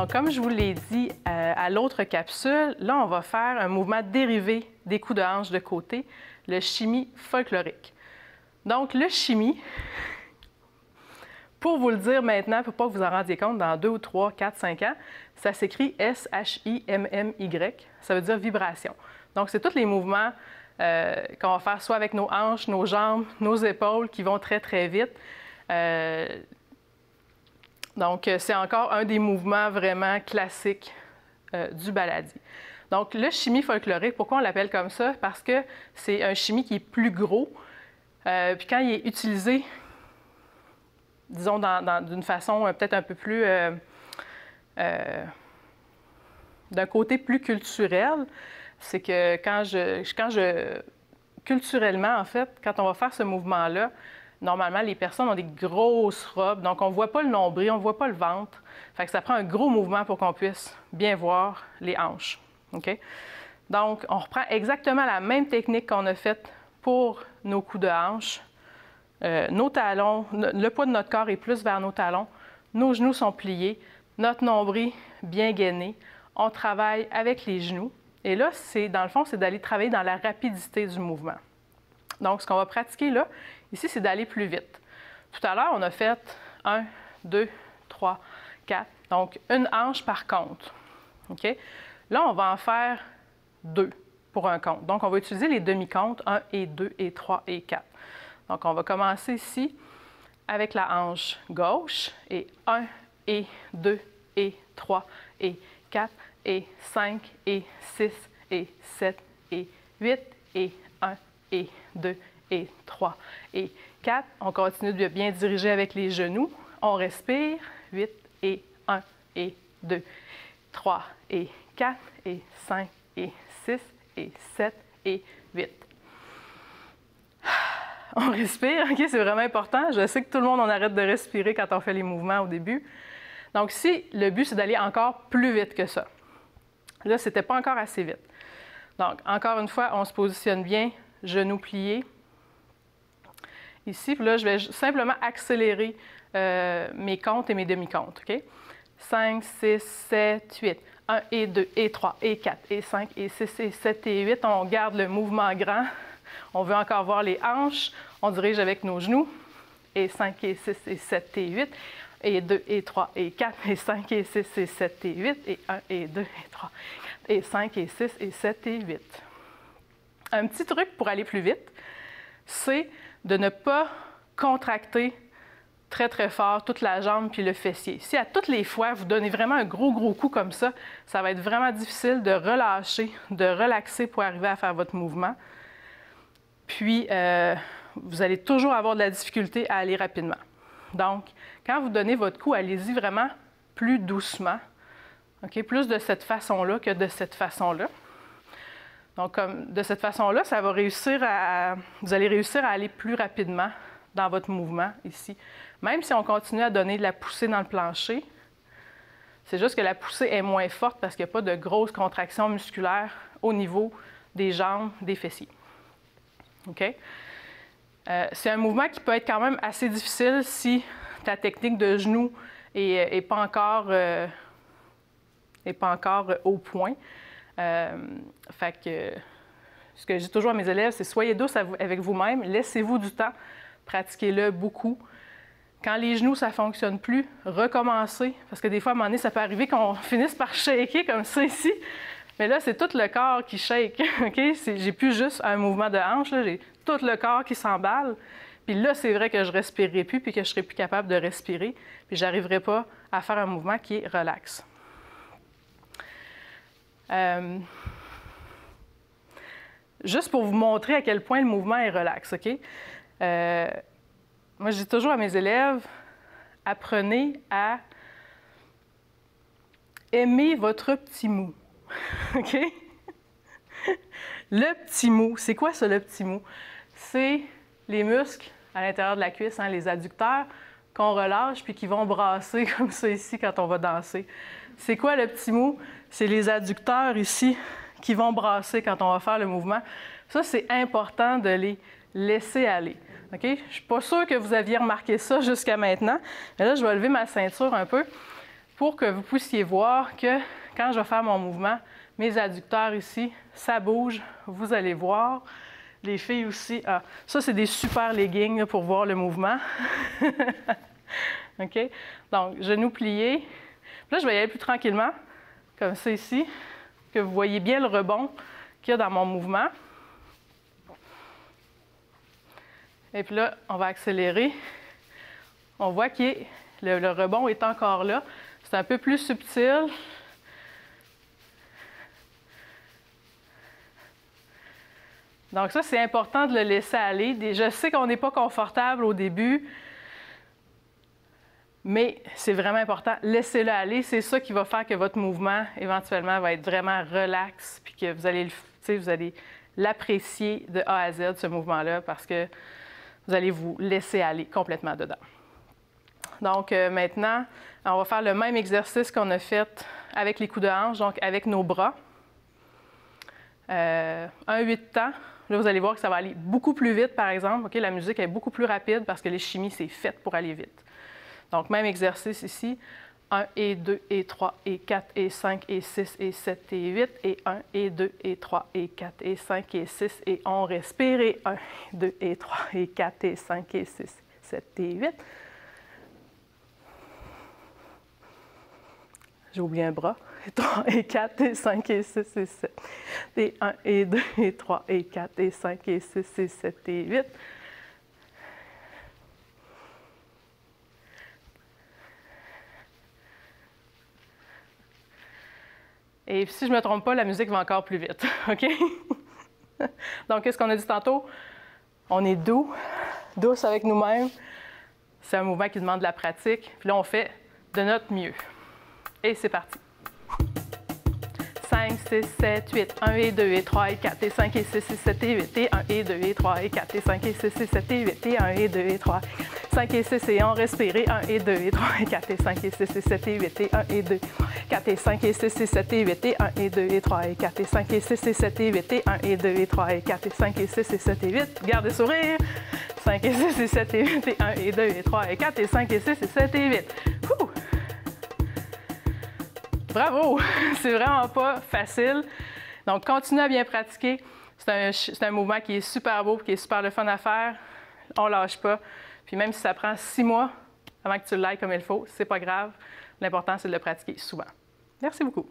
Donc, comme je vous l'ai dit à l'autre capsule, là, on va faire un mouvement dérivé des coups de hanche de côté, le shimmy folklorique. Donc, le shimmy, pour vous le dire maintenant, pour pas que vous en rendiez compte dans 2 ou 3, 4, 5 ans, ça s'écrit S-H-I-M-M-Y. Ça veut dire vibration. Donc, c'est tous les mouvements qu'on va faire soit avec nos hanches, nos jambes, nos épaules qui vont très, très vite. Donc, c'est encore un des mouvements vraiment classiques du baladi. Donc, le shimmy folklorique, pourquoi on l'appelle comme ça? Parce que c'est un shimmy qui est plus gros. Puis quand il est utilisé, disons, d'une façon peut-être un peu plus... d'un côté plus culturel, c'est que culturellement, en fait, quand on va faire ce mouvement-là, normalement, les personnes ont des grosses robes, donc on ne voit pas le nombril, on ne voit pas le ventre. Fait que ça prend un gros mouvement pour qu'on puisse bien voir les hanches. OK? Donc, on reprend exactement la même technique qu'on a faite pour nos coups de hanche. Nos talons, le poids de notre corps est plus vers nos talons. Nos genoux sont pliés, notre nombril bien gainé. On travaille avec les genoux. Et là, dans le fond, c'est d'aller travailler dans la rapidité du mouvement. Donc, ce qu'on va pratiquer là, ici, c'est d'aller plus vite. Tout à l'heure, on a fait 1, 2, 3, 4. Donc, une hanche par compte. OK? Là, on va en faire 2 pour un compte. Donc, on va utiliser les demi-comptes, 1 et 2 et 3 et 4. Donc, on va commencer ici avec la hanche gauche et 1 et 2 et 3 et 4 et 5 et 6 et 7 et 8 et 1 et 2 et 3 et 4. On continue de bien diriger avec les genoux. On respire. 8 et 1 et 2, 3 et 4 et 5 et 6 et 7 et 8. On respire, OK? C'est vraiment important. Je sais que tout le monde, on arrête de respirer quand on fait les mouvements au début. Donc ici, le but, c'est d'aller encore plus vite que ça. Là, ce n'était pas encore assez vite. Donc, encore une fois, on se positionne bien, genoux pliés. Ici, puis là, je vais simplement accélérer mes comptes et mes demi-comptes, OK? 5, 6, 7, 8. 1 et 2 et 3 et 4 et 5 et 6 et 7 et 8. On garde le mouvement grand. On veut encore voir les hanches. On dirige avec nos genoux. Et 5 et 6 et 7 et 8. Et 2 et 3 et 4 et 5 et 6 et 7 et 8. Et 1 et 2 et 3 et 5 et 6 et 7 et 8. Un petit truc pour aller plus vite, c'est de ne pas contracter très, très fort toute la jambe puis le fessier. Si à toutes les fois, vous donnez vraiment un gros coup comme ça, ça va être vraiment difficile de relâcher, de relaxer pour arriver à faire votre mouvement. Puis, vous allez toujours avoir de la difficulté à aller rapidement. Donc, quand vous donnez votre coup, allez-y vraiment plus doucement. OK? Plus de cette façon-là que de cette façon-là. Donc, de cette façon-là, ça va vous allez réussir à aller plus rapidement dans votre mouvement ici. Même si on continue à donner de la poussée dans le plancher, c'est juste que la poussée est moins forte parce qu'il n'y a pas de grosses contractions musculaires au niveau des jambes, des fessiers. OK? C'est un mouvement qui peut être quand même assez difficile si ta technique de genou n'est pas encore au point. Fait que ce que je dis toujours à mes élèves, c'est soyez douce avec vous-même, laissez-vous du temps, pratiquez-le beaucoup. Quand les genoux, ça ne fonctionne plus, recommencez. Parce que des fois, à un moment donné, ça peut arriver qu'on finisse par shaker comme ça ici. Mais là, c'est tout le corps qui shake. Okay? J'ai plus juste un mouvement de hanche, j'ai tout le corps qui s'emballe. Puis là, c'est vrai que je ne respirerai plus puis que je ne serai plus capable de respirer. Puis je n'arriverai pas à faire un mouvement qui est relax. Juste pour vous montrer à quel point le mouvement est relax, OK? Moi, je dis toujours à mes élèves, apprenez à aimer votre petit mou. OK? Le petit mou, c'est quoi ça, le petit mou? C'est les muscles à l'intérieur de la cuisse, hein, les adducteurs, qu'on relâche puis qui vont brasser comme ça ici quand on va danser. C'est quoi le petit mou? C'est les adducteurs ici qui vont brasser quand on va faire le mouvement. Ça, c'est important de les laisser aller. OK? Je ne suis pas sûre que vous aviez remarqué ça jusqu'à maintenant, mais là, je vais lever ma ceinture un peu. pour que vous puissiez voir que quand je vais faire mon mouvement, mes adducteurs ici, ça bouge. Vous allez voir. Les filles aussi. Ah, ça, c'est des super leggings là, pour voir le mouvement. OK? Donc, genoux pliés. Puis là, je vais y aller plus tranquillement, comme ça ici, que vous voyez bien le rebond qu'il y a dans mon mouvement. Et puis là, on va accélérer. On voit que le rebond est encore là. C'est un peu plus subtil. Donc ça, c'est important de le laisser aller. Je sais qu'on n'est pas confortable au début, mais c'est vraiment important. Laissez-le aller. C'est ça qui va faire que votre mouvement, éventuellement, va être vraiment relax, puis que vous allez l'apprécier de A à Z, ce mouvement-là, parce que vous allez vous laisser aller complètement dedans. Donc maintenant, on va faire le même exercice qu'on a fait avec les coups de hanche, donc avec nos bras. Un 8 temps. Là, vous allez voir que ça va aller beaucoup plus vite, par exemple. OK, la musique est beaucoup plus rapide parce que les chimies, c'est fait pour aller vite. Donc, même exercice ici. 1 et 2 et 3 et 4 et 5 et 6 et 7 et 8 et 1 et 2 et 3 et 4 et 5 et 6 et on respire et 1, 2 et 3 et 4 et 5 et 6, 7 et 8. J'ai oublié un bras. 3 et 4 et 5 et 6 et 7. Et 1 et 2 et 3 et 4 et 5 et 6 et 7 et 8. Et si je ne me trompe pas, la musique va encore plus vite. OK? Donc, qu'est-ce qu'on a dit tantôt? On est douce avec nous-mêmes. C'est un mouvement qui demande de la pratique. Puis là, on fait de notre mieux. Et c'est parti. 5, 6, 7, 8, 1 et 2 et 3 et 4 et 5 et 6 et 7 et 8 et 1 et 2 et 3 et 4 et 5 et 6 et 7 et 8 et 1 et 2 et 3, 5 et 6 et on respire et 1 et 2 et 3 et 4 et 5 et 6 et 7 et 8 et 1 et 2, 4 et 5 et 6 et 7 et 8 et 1 et 2 et 3 et 4 et 5 et 6 et 7 et 8 et 1 et 2 et 3 et 4 et 5 et 6 et 7 et 8. Gardez sourire. 5 et 6 et 7 et 8 et 1 et 2 et 3 et 4 et 5 et 6 et 7 et 8. Ouh! Bravo! C'est vraiment pas facile. Donc, continuez à bien pratiquer. C'est un mouvement qui est super beau, qui est super le fun à faire. On ne lâche pas. Puis même si ça prend 6 mois avant que tu l'ailles comme il faut, c'est pas grave. L'important, c'est de le pratiquer souvent. Merci beaucoup.